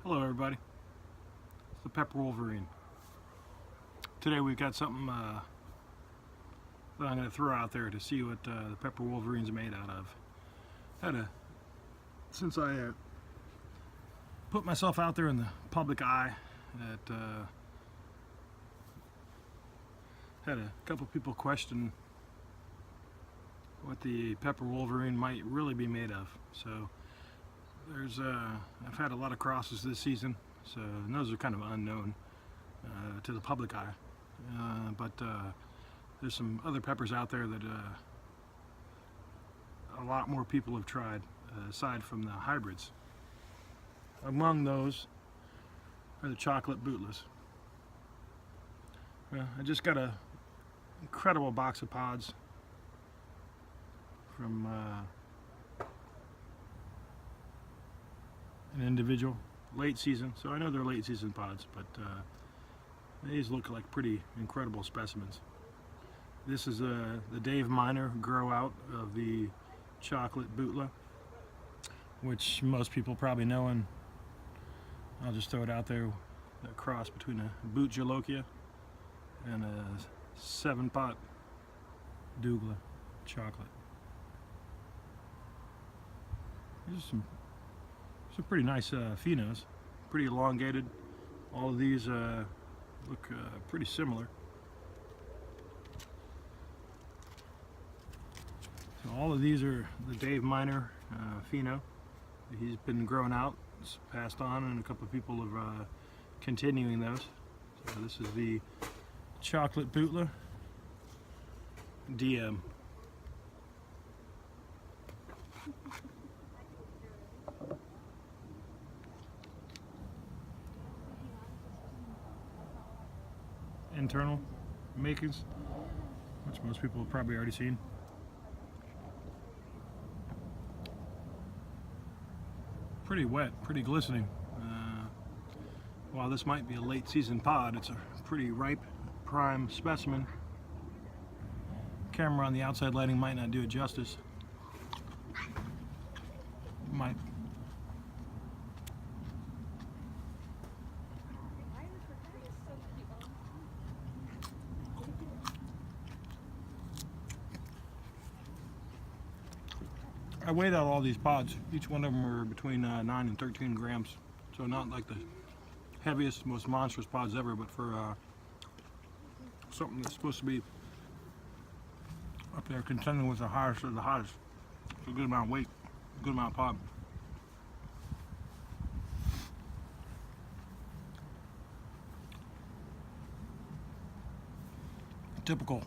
Hello everybody, it's the Pepper Wolverine. Today we've got something that I'm going to throw out there to see what the Pepper Wolverine's made out of. Since I put myself out there in the public eye, had a couple people question what the Pepper Wolverine might really be made of. So I've had a lot of crosses this season, so those are kind of unknown to the public eye. But there's some other peppers out there that a lot more people have tried, aside from the hybrids. Among those are the chocolate Bhutlahs. I just got an incredible box of pods from an individual, late season, so I know they're late season pods, but these look like pretty incredible specimens. This is the Dave Miner grow out of the chocolate Bhutlah, which most people probably know, and I'll just throw it out there, a cross between a Bhutlah and a 7-pot Douglas chocolate. These are some pretty nice phenos, pretty elongated. All of these look pretty similar. So all of these are the Dave Miner pheno. He's been grown out, it's passed on, and a couple of people are continuing those. So this is the chocolate Bhutlah DM. Internal makings, which most people have probably already seen. Pretty wet, pretty glistening. While this might be a late season pod, it's a pretty ripe, prime specimen. Camera on the outside lighting might not do it justice. Might. I weighed out all these pods. Each one of them are between 9 and 13 grams. So not like the heaviest, most monstrous pods ever, but for something that's supposed to be up there contending with the highest of the hottest. It's a good amount of weight, good amount of pod. Typical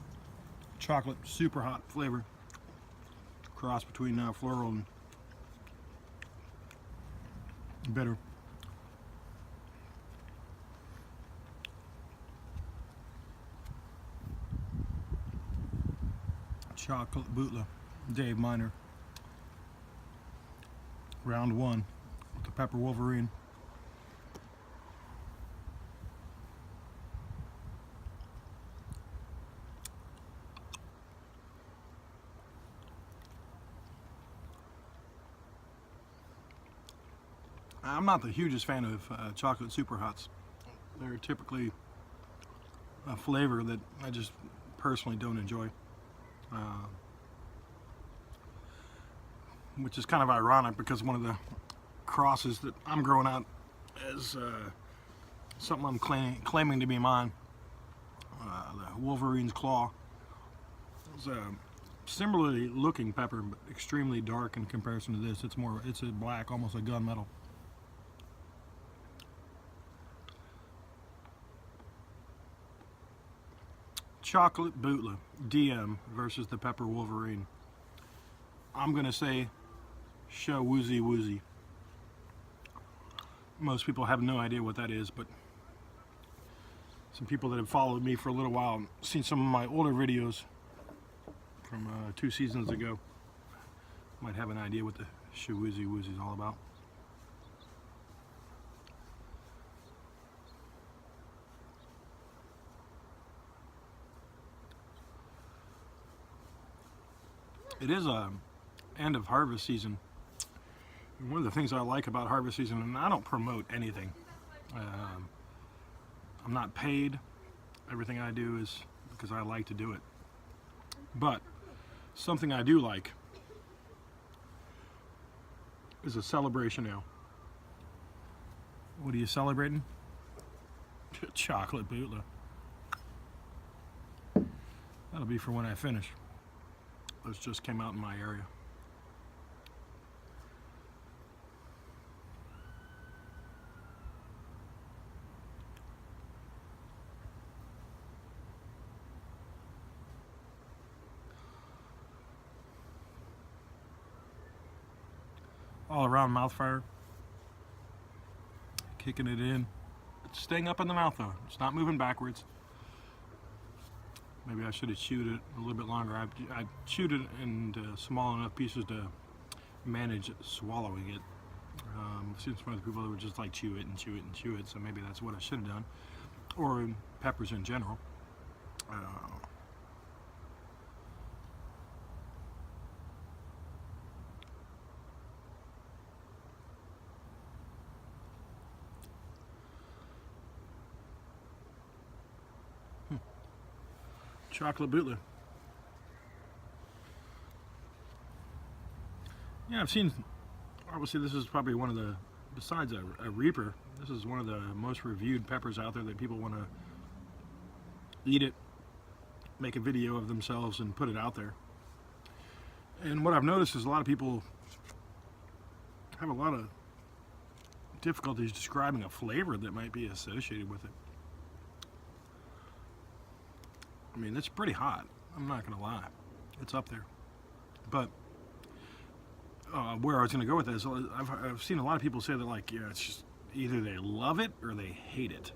chocolate, super hot flavor. Cross between floral and bitter. Chocolate Bhutlah, Dave Miner. Round 1 with the Pepper Wolverine. I'm not the hugest fan of chocolate super hots. They're typically a flavor that I just personally don't enjoy, which is kind of ironic because one of the crosses that I'm growing out as something I'm claiming to be mine, the Wolverine's Claw. It's a similarly looking pepper, but extremely dark in comparison to this. It's a black, almost a gunmetal. Chocolate Bhutlah DM versus the Pepper Wolverine. I'm gonna say show woozy woozy. Most people have no idea what that is, but some people that have followed me for a little while and seen some of my older videos from 2 seasons ago might have an idea what the show woozy woozy is all about. It is a end of harvest season One of the things I like about harvest season, and I don't promote anything. Um, I'm not paid. Everything I do is because I like to do it. But something I do like is a celebration now. What are you celebrating? Chocolate Bhutlah. That'll be for when I finish. Those just came out in my area. All around mouth fire. Kicking it in. It's staying up in the mouth though. It's not moving backwards. Maybe I should have chewed it a little bit longer. I chewed it into small enough pieces to manage swallowing it. I've seen some other people that would just like chew it and chew it and chew it, so maybe that's what I should have done. Or peppers in general. Chocolate Bhutlah. Yeah, I've seen, obviously this is probably one of the, besides a Reaper, this is one of the most reviewed peppers out there that people want to eat it, make a video of themselves and put it out there. And what I've noticed is a lot of people have a lot of difficulties describing a flavor that might be associated with it. I mean, it's pretty hot. I'm not gonna lie, it's up there. But where I was gonna go with this, I've seen a lot of people say that, like, yeah, it's just either they love it or they hate it.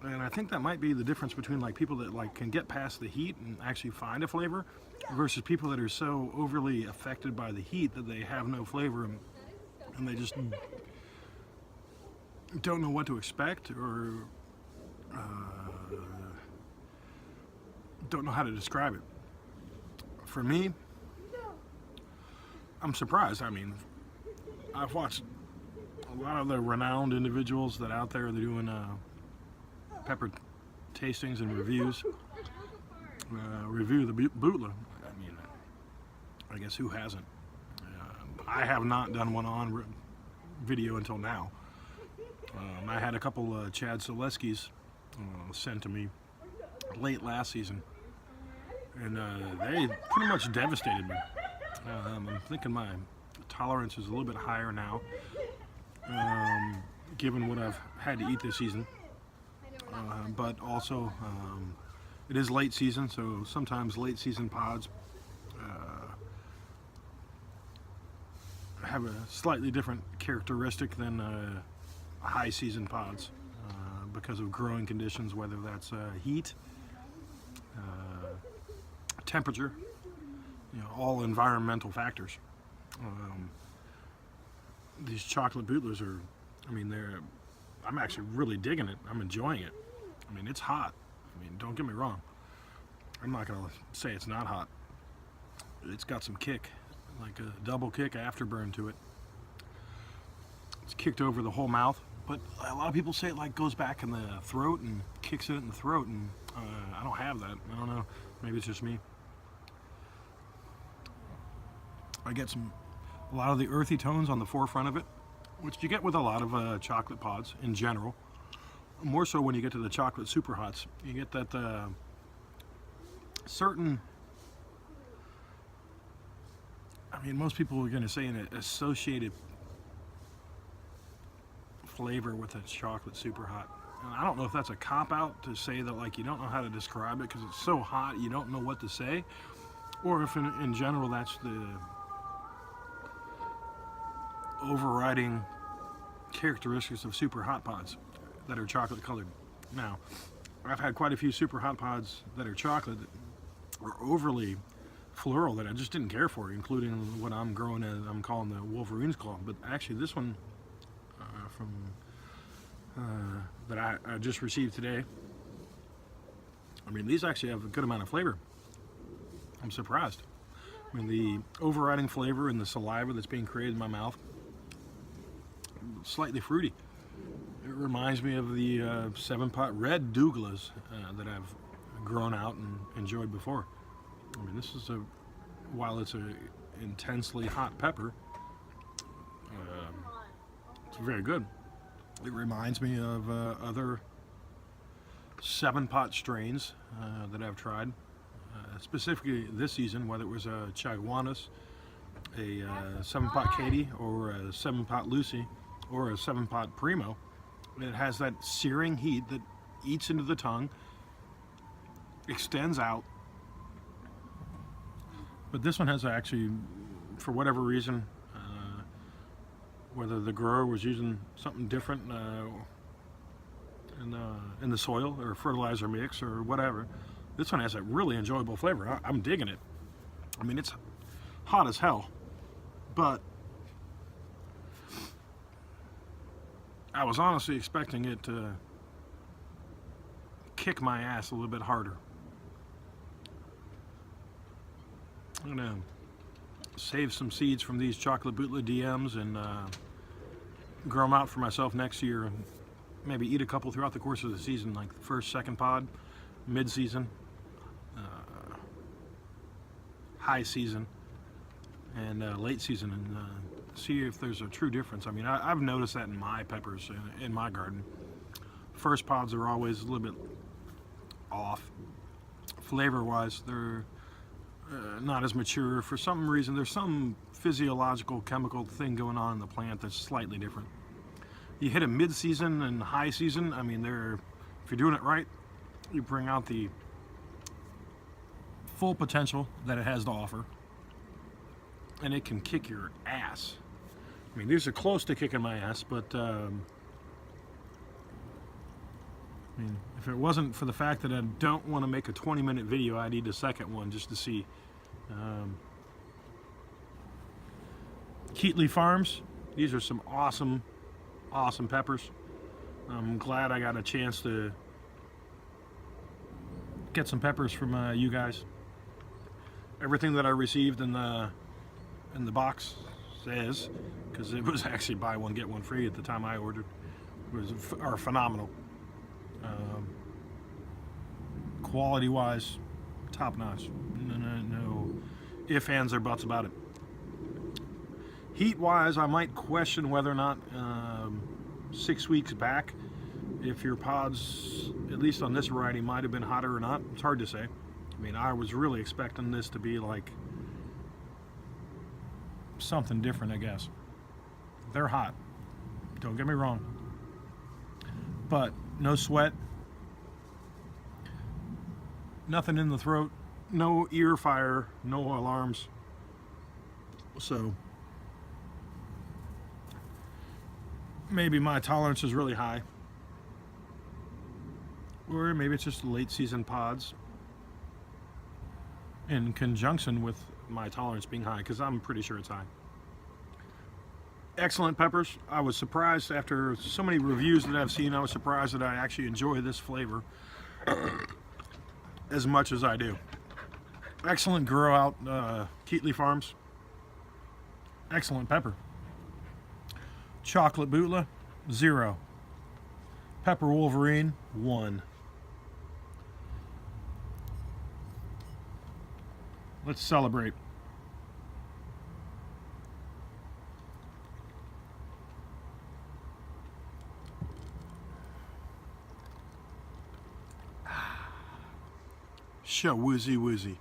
And I think that might be the difference between like people that like can get past the heat and actually find a flavor, versus people that are so overly affected by the heat that they have no flavor and they just don't know what to expect, or don't know how to describe it. For me, I'm surprised. I mean, I've watched a lot of the renowned individuals that out there, they're doing pepper tastings and reviews. Review the Bhutlah. I mean, I guess who hasn't? I have not done one on video until now. I had a couple Chad Selesky's sent to me late last season, and they pretty much devastated me. I'm thinking my tolerance is a little bit higher now, given what I've had to eat this season. But also, it is late season, so sometimes late season pods have a slightly different characteristic than high season pods because of growing conditions, whether that's heat, temperature, you know, all environmental factors. These chocolate Bhutlahs are, I mean, I'm actually really digging it. I'm enjoying it. I mean, it's hot. I mean, don't get me wrong. I'm not gonna say it's not hot. It's got some kick, like a double kick afterburn to it. It's kicked over the whole mouth, but a lot of people say it like goes back in the throat and kicks it in the throat, and I don't have that. I don't know. Maybe it's just me. I get a lot of the earthy tones on the forefront of it, which you get with a lot of chocolate pods in general. More so when you get to the chocolate super hots, you get that certain, I mean, most people are going to say an associated flavor with a chocolate super hot. And I don't know if that's a cop-out to say that, like, you don't know how to describe it because it's so hot you don't know what to say, or if in general that's the overriding characteristics of super hot pods that are chocolate colored. Now, I've had quite a few super hot pods that are chocolate that are overly floral that I just didn't care for, including what I'm growing as, I'm calling the Wolverine's Claw. But actually this one that I just received today, I mean, these actually have a good amount of flavor. I'm surprised. I mean, the overriding flavor and the saliva that's being created in my mouth slightly fruity. It reminds me of the 7-pot red Douglas that I've grown out and enjoyed before. I mean, this is while it's a intensely hot pepper, it's very good. It reminds me of other 7-pot strains that I've tried, specifically this season, whether it was a Chaguanas, a 7-pot Katie, or a 7-pot Lucy, or a 7-pot Primo. It has that searing heat that eats into the tongue, extends out. But this one has actually, for whatever reason, whether the grower was using something different in the soil or fertilizer mix or whatever, this one has a really enjoyable flavor. I'm digging it. I mean, it's hot as hell, but I was honestly expecting it to kick my ass a little bit harder. I'm gonna save some seeds from these chocolate Bhutlah DMs and grow them out for myself next year, and maybe eat a couple throughout the course of the season, like the first, second pod, mid-season, high season, and late season, and see if there's a true difference. I mean, I've noticed that in my peppers in my garden. First pods are always a little bit off. Flavor-wise, they're not as mature. For some reason, there's some physiological, chemical thing going on in the plant that's slightly different. You hit a mid-season and high season, I mean, if you're doing it right, you bring out the full potential that it has to offer, and it can kick your ass. I mean, these are close to kicking my ass, but I mean, if it wasn't for the fact that I don't want to make a 20-minute video, I'd eat a second one just to see. Keatley Farms, these are some awesome peppers. I'm glad I got a chance to get some peppers from you guys. Everything that I received in the box says, because it was actually buy one get one free at the time I ordered, are phenomenal. Quality wise, top notch. No ifs, ands, or buts about it. Heat wise, I might question whether or not 6 weeks back, if your pods, at least on this variety, might have been hotter or not. It's hard to say. I mean, I was really expecting this to be like something different, I guess. They're hot, don't get me wrong, but no sweat, nothing in the throat, no ear fire, no alarms. So maybe my tolerance is really high, or maybe it's just late season pods in conjunction with my tolerance being high, because I'm pretty sure it's high. Excellent peppers. I was surprised after so many reviews that I've seen, I was surprised that I actually enjoy this flavor as much as I do. Excellent grow out, Keatley Farms. Excellent pepper. Chocolate Bhutlah, 0. Pepper Wolverine, 1. Let's celebrate. Shawoozy woozy.